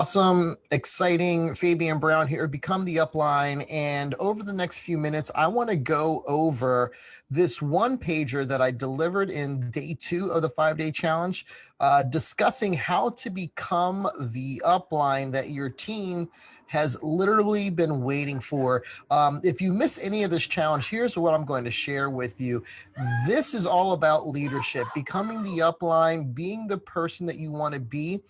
Awesome, exciting. Fabian Brown here, Become the Upline. And over the next few minutes, I want to go over this one pager that I delivered in day 2 of the 5-day challenge, discussing how to become the upline that your team has literally been waiting for. If you missed any of this challenge, here's what I'm going to share with you. This is all about leadership, becoming the upline, being the person that you want to be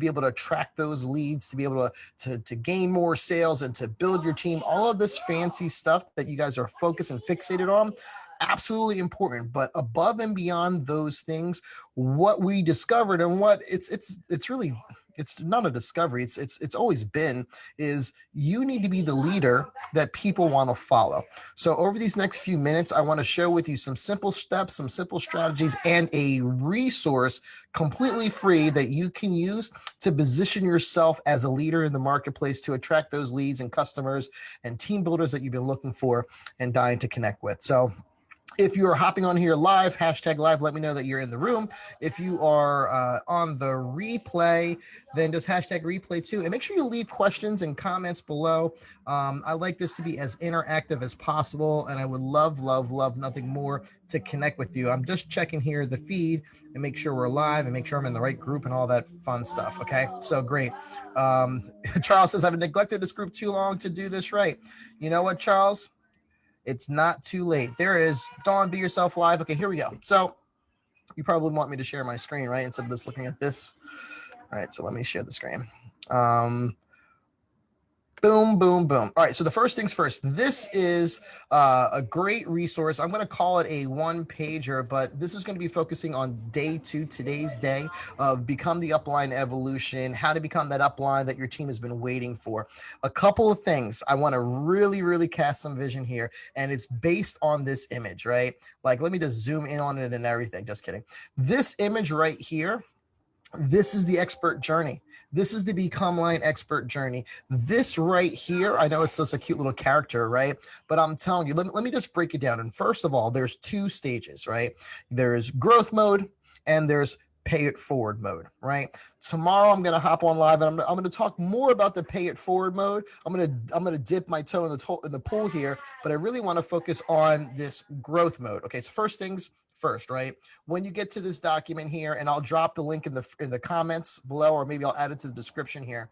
able to attract those leads, to be able to gain more sales and to build your team. All of this fancy stuff that you guys are focused and fixated on, absolutely important. But above and beyond those things, what we discovered and what it's really, it's not a discovery, it's always been, is you need to be the leader that people want to follow. So over these next few minutes, I want to share with you some simple steps, some simple strategies, and a resource completely free that you can use to position yourself as a leader in the marketplace to attract those leads and customers and team builders that you've been looking for and dying to connect with. So if you're hopping on here live, hashtag live, let me know that you're in the room. If you are on the replay, then just hashtag replay too. And make sure you leave questions and comments below. I like this to be as interactive as possible. And I would love nothing more to connect with you. I'm just checking here the feed and make sure we're live and make sure I'm in the right group and all that fun stuff. Okay, so great. Charles says, I've neglected this group too long to do this right. You know what, Charles? It's not too late. There is Dawn, Be Yourself Live. Okay, here we go. So you probably want me to share my screen, right? Instead of just looking at this. All right, so let me share the screen. Boom, boom, boom. All right, so the first things first, this is a great resource. I'm going to call it a one-pager, but this is going to be focusing on day 2, today's day, of Become the Upline Evolution, how to become that upline that your team has been waiting for. A couple of things. I want to really cast some vision here, and it's based on this image, right? Like, let me just zoom in on it and everything. Just kidding. This image right here, this is the expert journey. This is the Become Line expert journey. This right here, I know it's just a cute little character, right? But I'm telling you, let me just break it down. And first of all, there's 2 stages, right? There's growth mode and there's pay it forward mode, right? Tomorrow I'm going to hop on live and I'm going to talk more about the pay it forward mode. I'm going to dip my toe in the pool here, but I really want to focus on this growth mode. Okay, so first things first, right? When you get to this document here, and I'll drop the link in the comments below, or maybe I'll add it to the description here.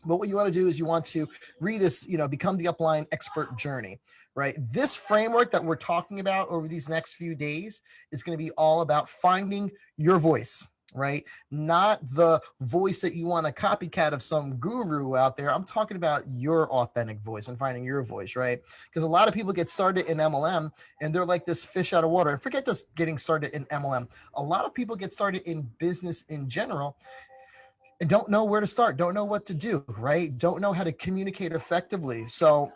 But what you want to do is you want to read this, Become the Upline expert journey, right? This framework that we're talking about over these next few days is going to be all about finding your voice, right? Not the voice that you want to copycat of some guru out there. I'm talking about your authentic voice and finding your voice, right? Because a lot of people get started in MLM and they're like this fish out of water. And forget just getting started in MLM. A lot of people get started in business in general and don't know where to start, don't know what to do, right? Don't know how to communicate effectively. So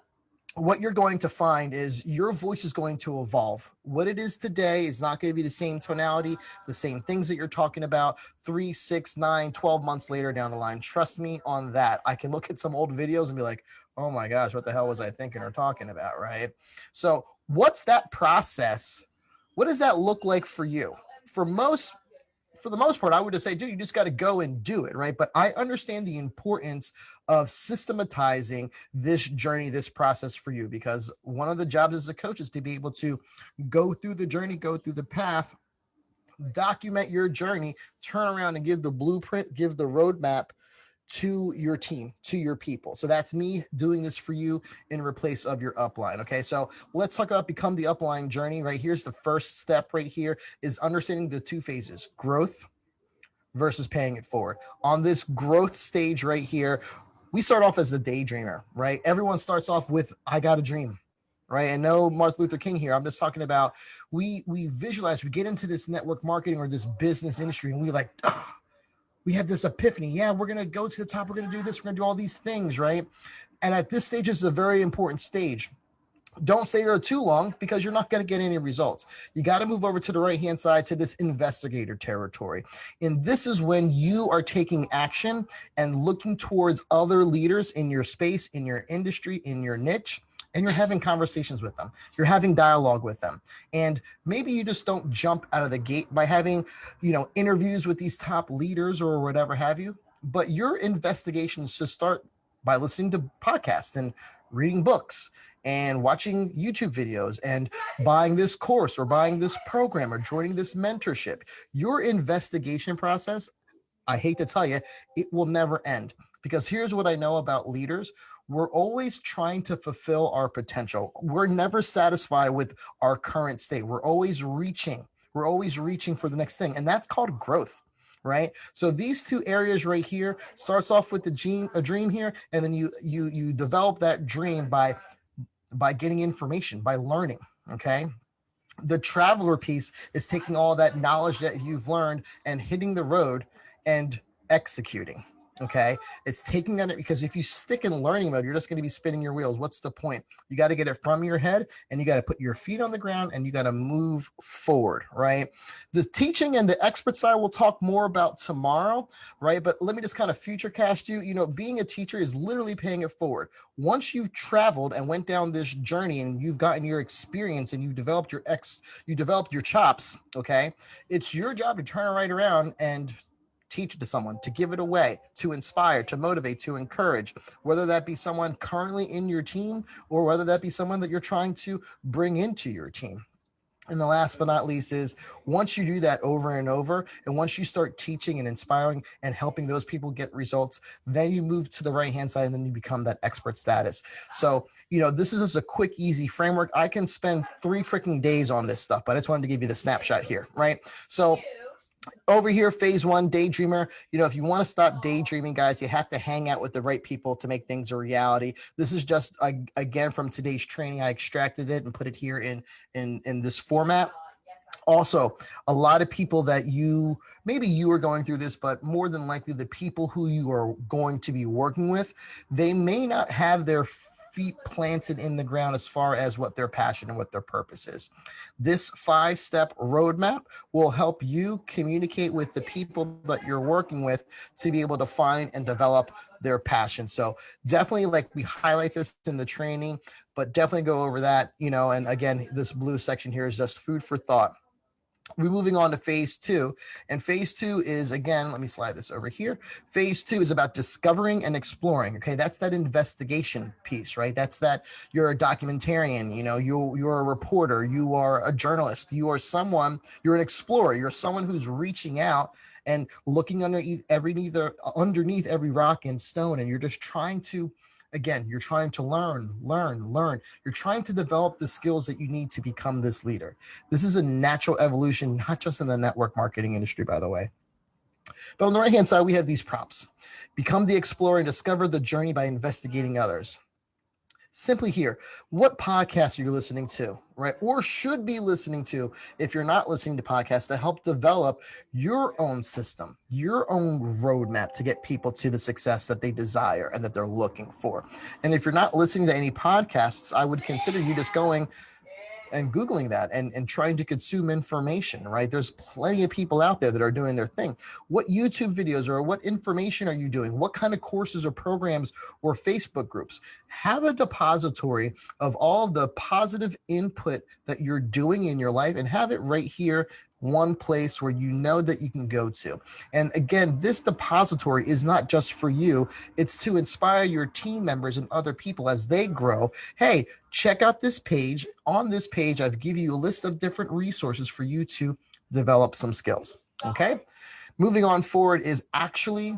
what you're going to find is your voice is going to evolve. What it is today is not going to be the same tonality, the same things that you're talking about 3, 6, 9, 12 months later down the line. Trust me on that. I can look at some old videos and be like, oh my gosh, what the hell was I thinking or talking about, right? So what's that process? What does that look like for you? For the most part, I would just say, dude, you just got to go and do it, right? But I understand the importance of systematizing this journey, this process for you, because one of the jobs as a coach is to be able to go through the journey, go through the path, document your journey, turn around and give the blueprint, give the roadmap to your team, to your people. So that's me doing this for you in replace of your upline. Okay, so let's talk about Become the Upline journey. Right here's the first step right here is understanding the 2 phases, growth versus paying it forward. On this growth stage right here, we start off as the daydreamer, right? Everyone starts off with, I got a dream, right? And no Martin Luther King here. I'm just talking about, we visualize, we get into this network marketing or this business industry and we like, we have this epiphany. Yeah, we're going to go to the top. We're going to do this. We're going to do all these things, right? And at this stage is a very important stage. Don't stay there too long because you're not going to get any results. You got to move over to the right-hand side to this investigator territory. And this is when you are taking action and looking towards other leaders in your space, in your industry, in your niche, and you're having conversations with them. You're having dialogue with them. And maybe you just don't jump out of the gate by having, interviews with these top leaders or whatever have you. But your investigation should start by listening to podcasts and reading books and watching YouTube videos and buying this course or buying this program or joining this mentorship. Your investigation process, I hate to tell you, it will never end. Because here's what I know about leaders: we're always trying to fulfill our potential. We're never satisfied with our current state. We're always reaching. We're always reaching for the next thing. And that's called growth. Right. So these two areas right here starts off with a dream here, and then you develop that dream by getting information, by learning. Okay. The traveler piece is taking all that knowledge that you've learned and hitting the road and executing. Okay. It's taking that, because if you stick in learning mode, you're just going to be spinning your wheels. What's the point? You got to get it from your head, and you got to put your feet on the ground, and you got to move forward. Right. The teaching and the expert side we'll talk more about tomorrow. Right. But let me just kind of future cast you. Being a teacher is literally paying it forward. Once you've traveled and went down this journey and you've gotten your experience and you developed your chops. Okay. It's your job to turn right around and teach it to someone, to give it away, to inspire, to motivate, to encourage, whether that be someone currently in your team or whether that be someone that you're trying to bring into your team. And the last but not least is, once you do that over and over, and once you start teaching and inspiring and helping those people get results, then you move to the right hand side, and then you become that expert status. So, this is just a quick, easy framework. I can spend 3 freaking days on this stuff, but I just wanted to give you the snapshot here, right? So over here, phase one, daydreamer. If you want to stop daydreaming, guys, you have to hang out with the right people to make things a reality. This is just again from today's training. I extracted it and put it here in this format. Also, a lot of people that maybe you are going through this, but more than likely the people who you are going to be working with, they may not have their feet planted in the ground as far as what their passion and what their purpose is. This 5-step roadmap will help you communicate with the people that you're working with to be able to find and develop their passion. So definitely, like, we highlight this in the training, but definitely go over that, and again, this blue section here is just food for thought. We're moving on to phase two. And phase two is, again, let me slide this over here. Phase two is about discovering and exploring. Okay. That's that investigation piece, right? That's that you're a documentarian, you're a reporter, you are a journalist, you're an explorer, you're someone who's reaching out and looking underneath every rock and stone. And you're just trying to, again, you're trying to learn. You're trying to develop the skills that you need to become this leader. This is a natural evolution, not just in the network marketing industry, by the way. But on the right-hand side, we have these prompts. Become the explorer and discover the journey by investigating others. Simply here, what podcast are you listening to, right? Or should be listening to, if you're not listening to podcasts, to help develop your own system, your own roadmap to get people to the success that they desire and that they're looking for. And if you're not listening to any podcasts, I would consider you just going and Googling that and trying to consume information, right? There's plenty of people out there that are doing their thing. What YouTube videos or what information are you doing? What kind of courses or programs or Facebook groups? Have a depository of all the positive input that you're doing in your life, and have it right here, one place where you know that you can go to. And again, this depository is not just for you, it's to inspire your team members and other people as they grow. Hey, check out this page. On this page, I've given you a list of different resources for you to develop some skills. Okay. Moving on forward is actually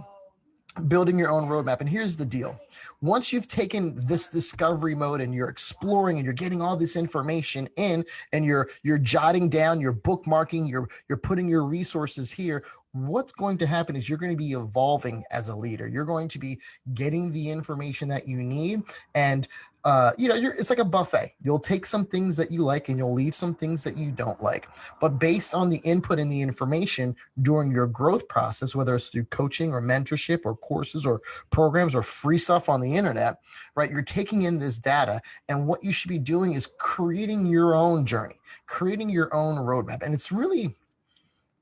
building your own roadmap. And here's the deal. Once you've taken this discovery mode and you're exploring and you're getting all this information in, and you're jotting down, you're bookmarking, you're putting your resources here, what's going to happen is you're going to be evolving as a leader. You're going to be getting the information that you need. And it's like a buffet. You'll take some things that you like and you'll leave some things that you don't like. But based on the input and the information during your growth process, whether it's through coaching or mentorship or courses or programs or free stuff on the internet, right? You're taking in this data, and what you should be doing is creating your own journey, creating your own roadmap. And it's really,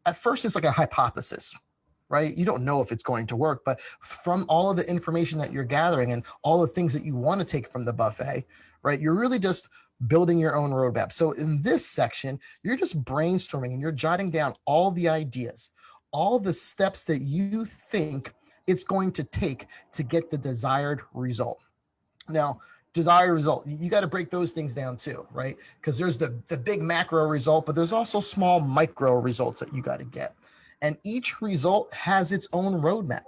at first, it's like a hypothesis, right? You don't know if it's going to work, but from all of the information that you're gathering and all the things that you want to take from the buffet, right? You're really just building your own roadmap. So in this section, you're just brainstorming and you're jotting down all the ideas, all the steps that you think it's going to take to get the desired result. Now, desired result, you got to break those things down too, right? Because there's the big macro result, but there's also small micro results that you got to get. And each result has its own roadmap.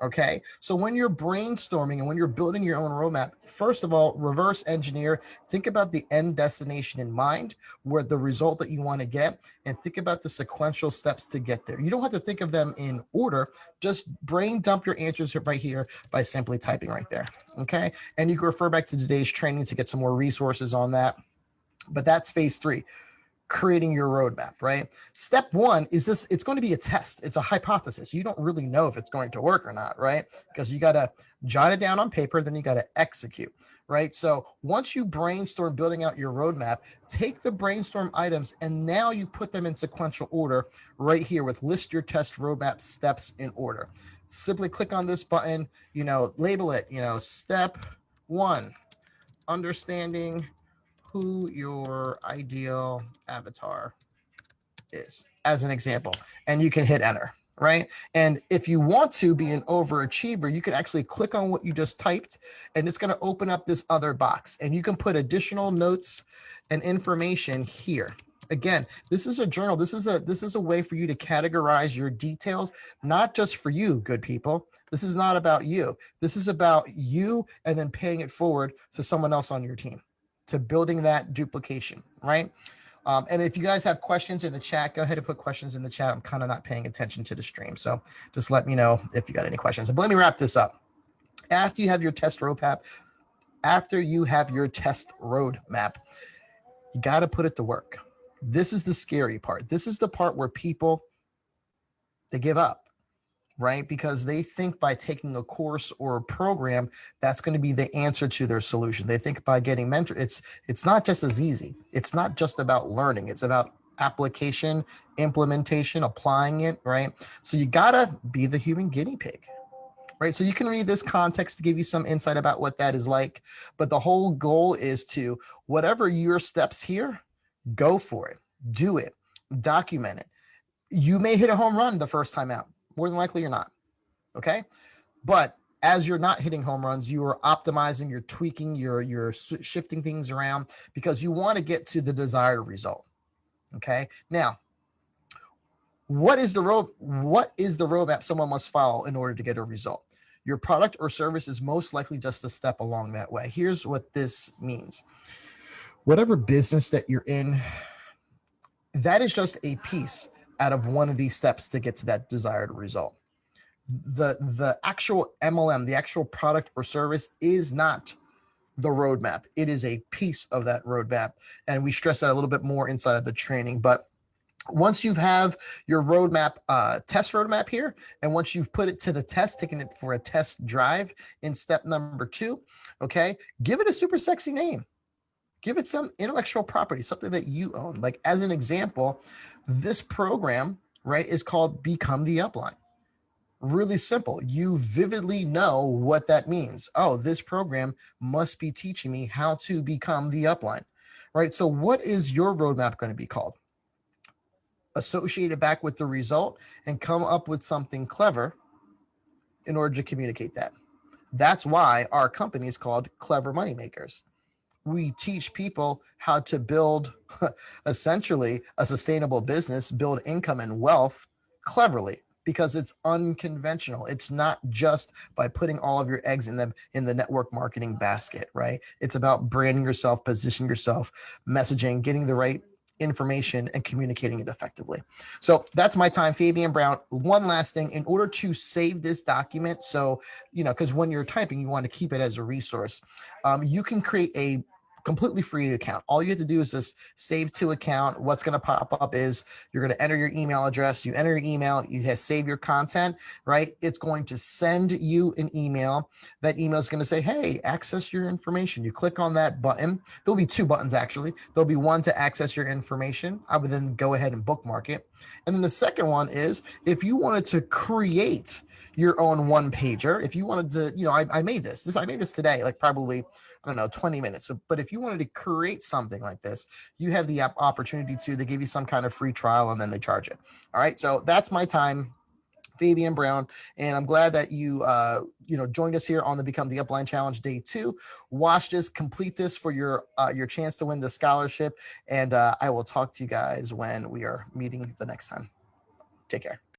Okay. So when you're brainstorming and when you're building your own roadmap, first of all, reverse engineer, think about the end destination in mind, where the result that you want to get, and think about the sequential steps to get there. You don't have to think of them in order. Just brain dump your answers right here by simply typing right there. Okay. And you can refer back to today's training to get some more resources on that. But that's phase 3, creating your roadmap, right? Step 1 is this, it's going to be a test. It's a hypothesis. You don't really know if it's going to work or not, right? Because you got to jot it down on paper, then you got to execute, right? So once you brainstorm building out your roadmap, take the brainstorm items and now you put them in sequential order right here with list your test roadmap steps in order. Simply click on this button, label it, step 1, understanding who your ideal avatar is, as an example, and you can hit enter, right? And if you want to be an overachiever, you can actually click on what you just typed and it's going to open up this other box and you can put additional notes and information here. Again, this is a journal. This is a way for you to categorize your details, not just for you, good people. This is not about you. This is about you and then paying it forward to someone else on your team, to building that duplication, right? And if you guys have questions in the chat, go ahead and put questions in the chat. I'm kind of not paying attention to the stream, so just let me know if you got any questions. But let me wrap this up. After you have your test roadmap, you got to put it to work. This is the scary part. This is the part where people, they give up, right? Because they think by taking a course or a program, that's going to be the answer to their solution. They think by getting mentored, it's not just as easy. It's not just about learning. It's about application, implementation, applying it, right? So you got to be the human guinea pig, right? So you can read this context to give you some insight about what that is like. But the whole goal is to, whatever your steps here, go for it, do it, document it. You may hit a home run the first time out. More than likely you're not. Okay. But as you're not hitting home runs, you are optimizing, you're tweaking, you're shifting things around because you want to get to the desired result. Okay. Now, what is the roadmap someone must follow in order to get a result? Your product or service is most likely just a step along that way. Here's what this means. Whatever business that you're in, that is just a piece out of one of these steps to get to that desired result. The actual MLM, the actual product or service, is not the roadmap. It is a piece of that roadmap. And we stress that a little bit more inside of the training. But once you have your roadmap, test roadmap here, and once you've put it to the test, taking it for a test drive in step number 2, okay, give it a super sexy name. Give it some intellectual property, something that you own. Like, as an example, this program, right, is called Become the Upline. Really simple. You vividly know what that means. Oh, this program must be teaching me how to become the upline, right? So what is your roadmap going to be called? Associate it back with the result and come up with something clever in order to communicate that. That's why our company is called Clever Moneymakers. We teach people how to build essentially a sustainable business, build income and wealth cleverly, because it's unconventional. It's not just by putting all of your eggs in the network marketing basket, right? It's about branding yourself, positioning yourself, messaging, getting the right information and communicating it effectively. So that's my time, Fabian Brown. One last thing, in order to save this document, so, because when you're typing, you want to keep it as a resource. You can create a completely free account. All you have to do is just save to account. What's going to pop up is you're going to enter your email address. You enter your email, you hit save your content, right? It's going to send you an email. That email is going to say, hey, access your information. You click on that button. There'll be 2 buttons, actually. There'll be one to access your information. I would then go ahead and bookmark it. And then the second one is, if you wanted to create your own one pager, if you wanted to, I made this today, like probably, 20 minutes. So, but if you wanted to create something like this, you have the opportunity to. They give you some kind of free trial and then they charge it. All right. So that's my time, Fabian Brown, and I'm glad that you joined us here on the Become the Upline Challenge Day 2. Watch this, complete this for your chance to win the scholarship, and I will talk to you guys when we are meeting the next time. Take care.